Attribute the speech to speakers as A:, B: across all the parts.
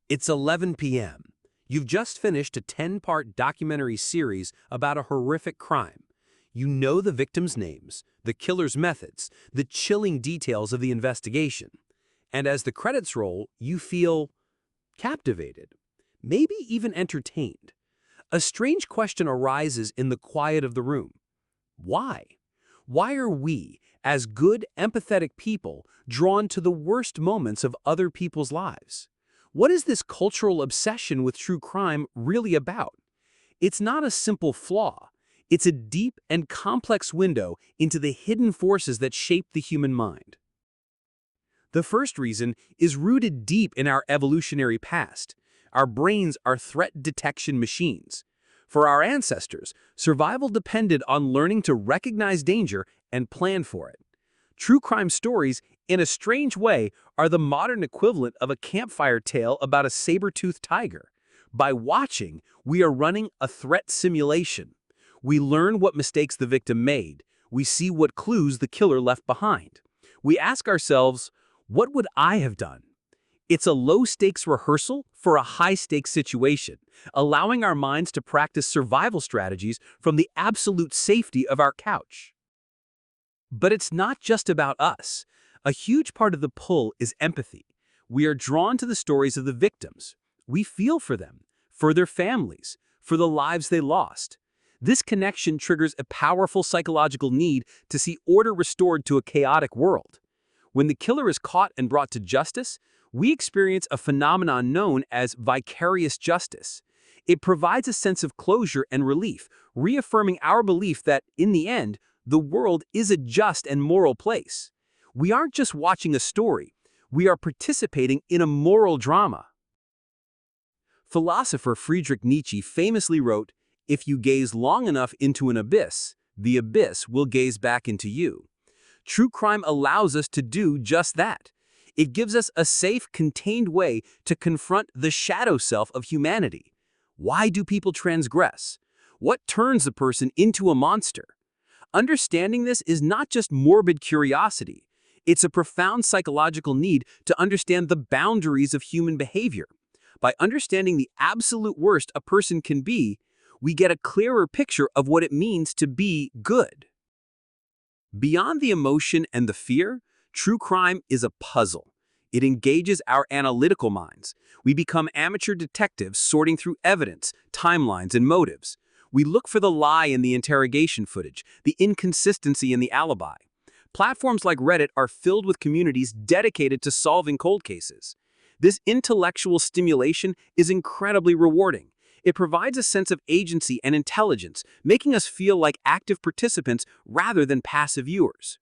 A: It's 11 p.m. You've just finished a 10-part documentary series about a horrific crime. You know the victims' names, the killer's methods, the chilling details of the investigation. And as the credits roll, you feel captivated, maybe even entertained. A strange question arises in the quiet of the room. Why? Why are we, as good, empathetic people, drawn to the worst moments of other people's lives? What is this cultural obsession with true crime really about? It's not a simple flaw. It's a deep and complex window into the hidden forces that shape the human mind. The first reason is rooted deep in our evolutionary past. Our brains are threat detection machines. For our ancestors, survival depended on learning to recognize danger and plan for it. True crime stories, in a strange way, are the modern equivalent of a campfire tale about a saber-toothed tiger. By watching, we are running a threat simulation. We learn what mistakes the victim made. We see what clues the killer left behind. We ask ourselves, what would I have done? It's a low-stakes rehearsal for a high-stakes situation, allowing our minds to practice survival strategies from the absolute safety of our couch. But it's not just about us. A huge part of the pull is empathy. We are drawn to the stories of the victims. We feel for them, for their families, for the lives they lost. This connection triggers a powerful psychological need to see order restored to a chaotic world. When the killer is caught and brought to justice, we experience a phenomenon known as vicarious justice. It provides a sense of closure and relief, reaffirming our belief that, in the end, the world is a just and moral place. We aren't just watching a story, we are participating in a moral drama. Philosopher Friedrich Nietzsche famously wrote, "If you gaze long enough into an abyss, the abyss will gaze back into you." True crime allows us to do just that. It gives us a safe, contained way to confront the shadow self of humanity. Why do people transgress? What turns a person into a monster? Understanding this is not just morbid curiosity. It's a profound psychological need to understand the boundaries of human behavior. By understanding the absolute worst a person can be, we get a clearer picture of what it means to be good. Beyond the emotion and the fear, true crime is a puzzle. It engages our analytical minds. We become amateur detectives sorting through evidence, timelines, and motives. We look for the lie in the interrogation footage, the inconsistency in the alibi. Platforms like Reddit are filled with communities dedicated to solving cold cases. This intellectual stimulation is incredibly rewarding. It provides a sense of agency and intelligence, making us feel like active participants rather than passive viewers.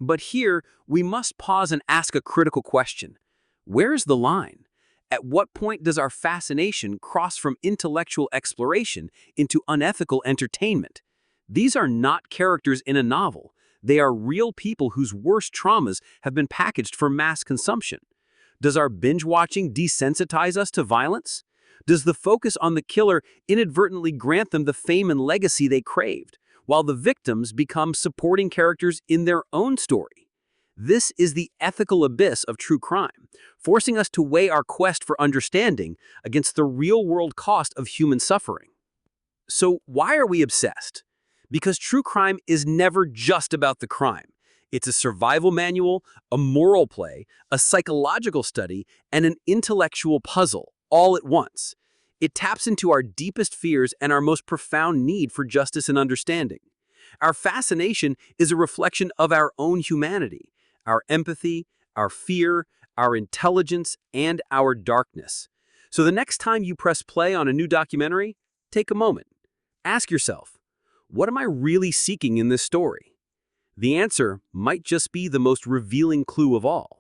A: But here, we must pause and ask a critical question. Where's the line? At what point does our fascination cross from intellectual exploration into unethical entertainment? These are not characters in a novel. They are real people whose worst traumas have been packaged for mass consumption. Does our binge-watching desensitize us to violence? Does the focus on the killer inadvertently grant them the fame and legacy they craved, while the victims become supporting characters in their own story? This is the ethical abyss of true crime, forcing us to weigh our quest for understanding against the real-world cost of human suffering. So why are we obsessed? Because true crime is never just about the crime. It's a survival manual, a moral play, a psychological study, and an intellectual puzzle, all at once. It taps into our deepest fears and our most profound need for justice and understanding. Our fascination is a reflection of our own humanity, our empathy, our fear, our intelligence, and our darkness. So the next time you press play on a new documentary, take a moment. Ask yourself, what am I really seeking in this story? The answer might just be the most revealing clue of all.